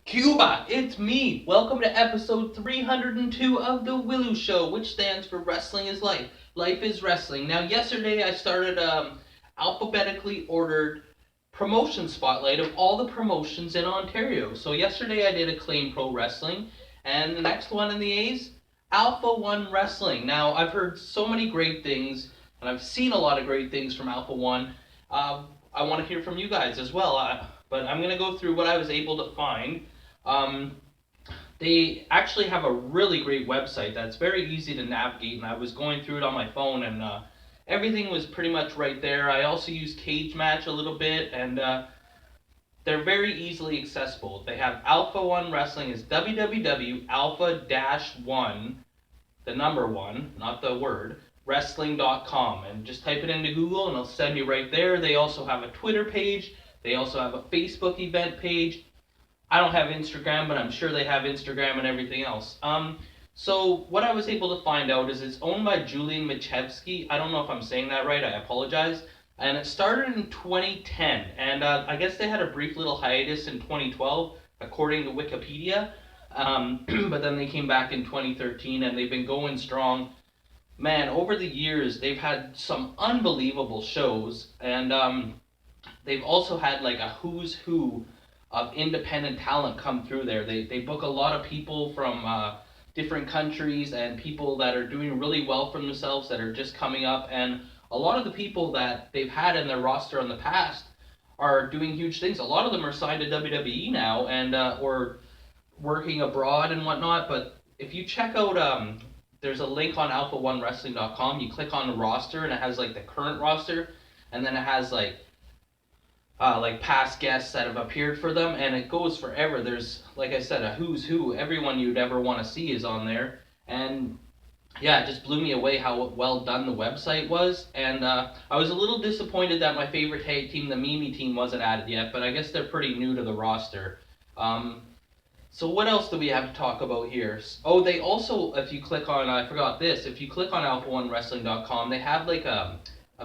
Cuba, it's me. Welcome to episode 302 of The Willu Show, which stands for Wrestling is Life. Life is Wrestling. Now, yesterday I started alphabetically ordered promotion spotlight of all the promotions in Ontario. So, yesterday I did Acclaim Pro Wrestling, and the next one in the A's, Alpha One Wrestling. Now, I've heard so many great things, and I've seen a lot of great things from Alpha One. I want to hear from you guys as well, but I'm going to go through what I was able to find. Um, they actually have a really great website that's very easy to navigate, and I was going through it on my phone, and everything was pretty much right there. I also use Cage Match a little bit, and they're very easily accessible. They have Alpha One Wrestling is www.alpha-1, the number one, not the word, wrestling.com, and just type it into Google and it'll send you right there. They also have a Twitter page. They also have a Facebook event page. I don't have Instagram, but I'm sure they have Instagram and everything else. So what I was able to find out is it's owned by Julian Machevsky. I don't know if I'm saying that right. I apologize. And it started in 2010, and I guess they had a brief little hiatus in 2012, according to Wikipedia. But then they came back in 2013, and they've been going strong. Man, over the years, they've had some unbelievable shows, and they've also had like a who's who of independent talent come through there. They book a lot of people from different countries and people that are doing really well for themselves that are just coming up. And a lot of the people that they've had in their roster in the past are doing huge things. A lot of them are signed to WWE now and or working abroad and whatnot. But if you check out, there's a link on alpha1wrestling.com. You click on the roster and it has like the current roster, and then it has like past guests that have appeared for them, and it goes forever. There's, like I said, a who's who. Everyone you'd ever want to see is on there, and yeah, it just blew me away how well done the website was. And I was a little disappointed that my favorite tag team, the Mimi team, wasn't added yet, but I guess they're pretty new to the roster. So what else do we have to talk about here? Oh, they also, if you click on, I forgot this, if you click on alpha1wrestling.com, they have like a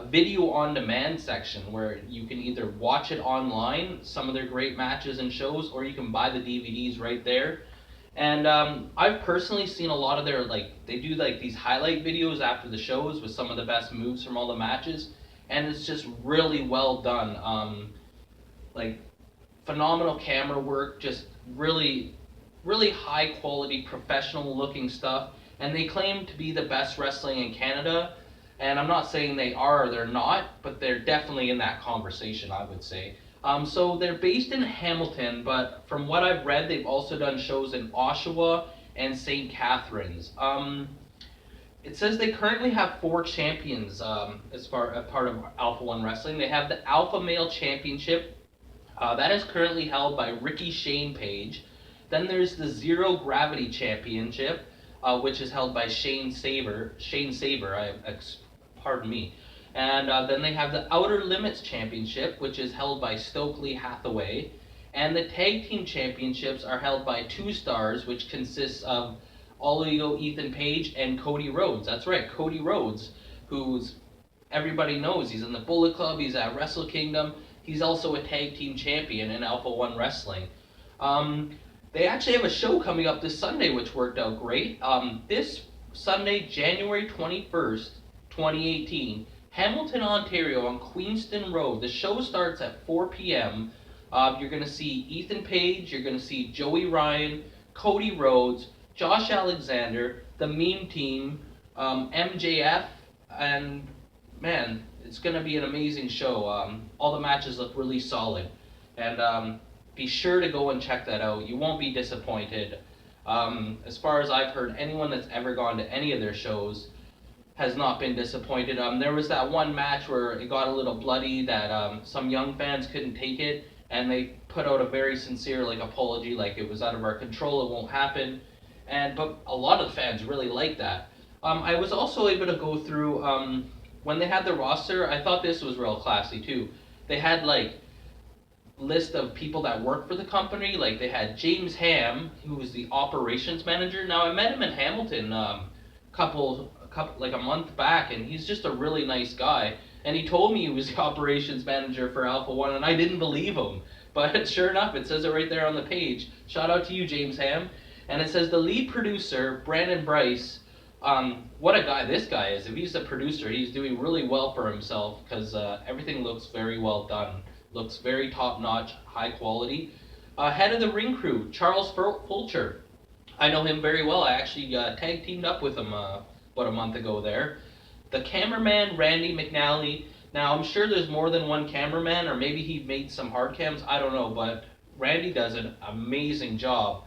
video on demand section where you can either watch it online, some of their great matches and shows, or you can buy the DVDs right there. And I've personally seen a lot of their, like, they do like these highlight videos after the shows with some of the best moves from all the matches, and it's just really well done. Like, phenomenal camera work, just really high quality professional looking stuff, and they claim to be the best wrestling in Canada, and I'm not saying they are or they're not, but they're definitely in that conversation, I would say. So they're based in Hamilton, but from what I've read, they've also done shows in Oshawa and St. Catharines. It says they currently have four champions as far as part of Alpha One Wrestling. They have the Alpha Male Championship, that is currently held by Ricky Shane Page. Then there's the Zero Gravity Championship, which is held by Shane Saber. Pardon me. And then they have the Outer Limits Championship, which is held by Stokely Hathaway. And the Tag Team Championships are held by Two Stars, which consists of All Ego Ethan Page and Cody Rhodes. That's right, Cody Rhodes, who's everybody knows. He's in the Bullet Club, he's at Wrestle Kingdom. He's also a tag team champion in Alpha One Wrestling. They actually have a show coming up this Sunday, which worked out great. This Sunday, January 21st, 2018, Hamilton, Ontario, on Queenston Road. The show starts at 4 p.m. You're going to see Ethan Page, you're going to see Joey Ryan, Cody Rhodes, Josh Alexander, the Meme Team, MJF, and man, it's going to be an amazing show. All the matches look really solid, and be sure to go and check that out. You won't be disappointed. As far as I've heard, anyone that's ever gone to any of their shows has not been disappointed. There was that one match where it got a little bloody that some young fans couldn't take it, and they put out a very sincere apology, like it was out of our control, it won't happen. But a lot of the fans really liked that. I was also able to go through when they had the roster. I thought this was real classy too. They had list of people that work for the company. Like they had James Ham, who was the operations manager. Now I met him in Hamilton couple like a month back, and he's just a really nice guy. And he told me he was the operations manager for Alpha One, and I didn't believe him But sure enough, it says it right there on the page. Shout out to you, James Ham. And it says the lead producer, Brandon Bryce. What a guy this guy is. If he's a producer, he's doing really well for himself because everything looks very well done. Looks very top notch, high quality. Head of the ring crew, Charles Fulcher. I know him very well. I actually tag teamed up with him about a month ago there. The cameraman, Randy McNally. Now, I'm sure there's more than one cameraman, or maybe he made some hard cams. I don't know, but Randy does an amazing job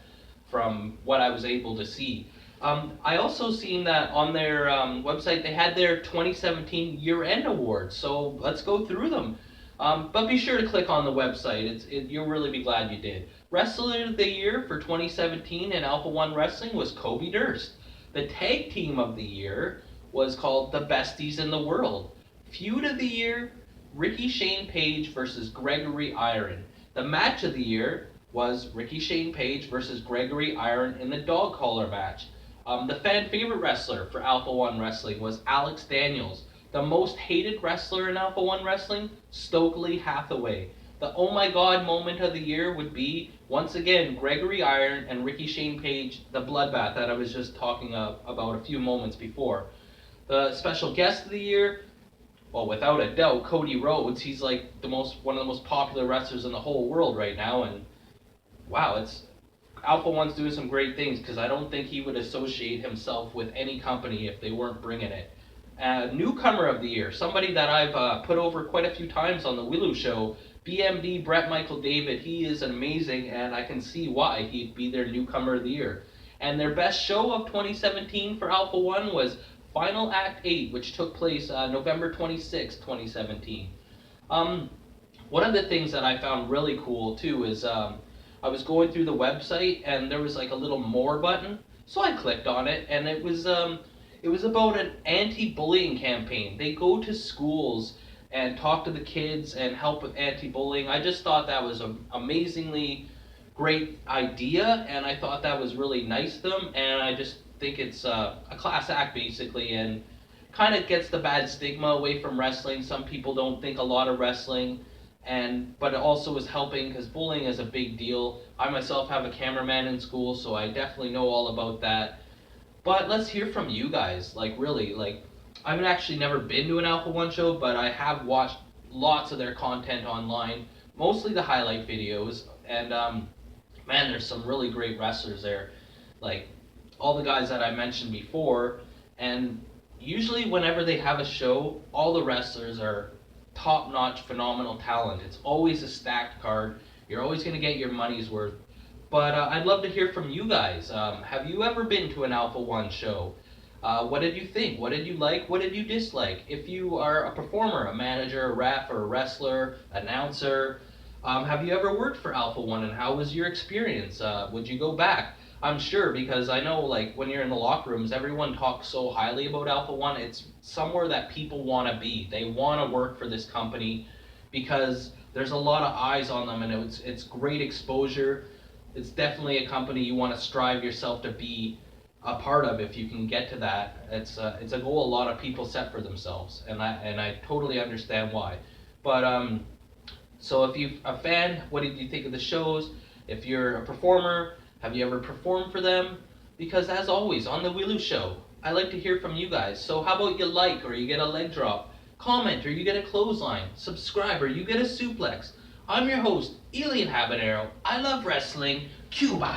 from what I was able to see. I also seen that on their website they had their 2017 year-end awards, so let's go through them. But be sure to click on the website. You'll really be glad you did. Wrestler of the Year for 2017 in Alpha One Wrestling was Kobe Durst. The Tag Team of the Year was called The Besties in the World. Feud of the Year, Ricky Shane Page versus Gregory Iron. The Match of the Year was Ricky Shane Page versus Gregory Iron in the dog collar match. The fan favorite wrestler for Alpha One Wrestling was Alex Daniels. The most hated wrestler in Alpha One Wrestling, Stokely Hathaway. The oh my god moment of the year would be, once again, Gregory Iron and Ricky Shane Page, the bloodbath that I was just talking about a few moments before. The special guest of the year, well, without a doubt, Cody Rhodes. He's like one of the most popular wrestlers in the whole world right now, and wow, Alpha One's doing some great things because I don't think he would associate himself with any company if they weren't bringing it. Newcomer of the year, somebody that I've put over quite a few times on the Willow Show, BMD Brett Michael David. He is amazing, and I can see why he'd be their Newcomer of the Year. And their best show of 2017 for Alpha One was Final Act 8, which took place November 26, 2017. One of the things that I found really cool too is I was going through the website and there was like a little more button, so I clicked on it, and it was about an anti-bullying campaign. They go to schools and talk to the kids and help with anti-bullying. I just thought that was an amazingly great idea, and I thought that was really nice of them, and I just think it's a class act basically, and kind of gets the bad stigma away from wrestling. Some people don't think a lot of wrestling, but it also is helping because bullying is a big deal. I myself have a cameraman in school, so I definitely know all about that. But let's hear from you guys. I've actually never been to an Alpha One show, but I have watched lots of their content online, mostly the highlight videos, and man, there's some really great wrestlers there, like all the guys that I mentioned before, and usually whenever they have a show, all the wrestlers are top-notch, phenomenal talent. It's always a stacked card. You're always going to get your money's worth. But I'd love to hear from you guys. Have you ever been to an Alpha One show? What did you think? What did you like? What did you dislike? If you are a performer, a manager, a ref, or a wrestler, announcer, have you ever worked for Alpha One, and how was your experience? Would you go back? I'm sure, because I know when you're in the locker rooms, everyone talks so highly about Alpha One. It's somewhere that people want to be. They want to work for this company because there's a lot of eyes on them, and it's great exposure. It's definitely a company you want to strive yourself to be a part of if you can get to that. It's a goal a lot of people set for themselves, and I totally understand why. But so if you're a fan, what did you think of the shows? If you're a performer, have you ever performed for them? Because as always, on the Willow Show, I like to hear from you guys. So how about you like, or you get a leg drop, comment, or you get a clothesline, subscribe, or you get a suplex. I'm your host, Elian Habanero. I love wrestling. Cuba!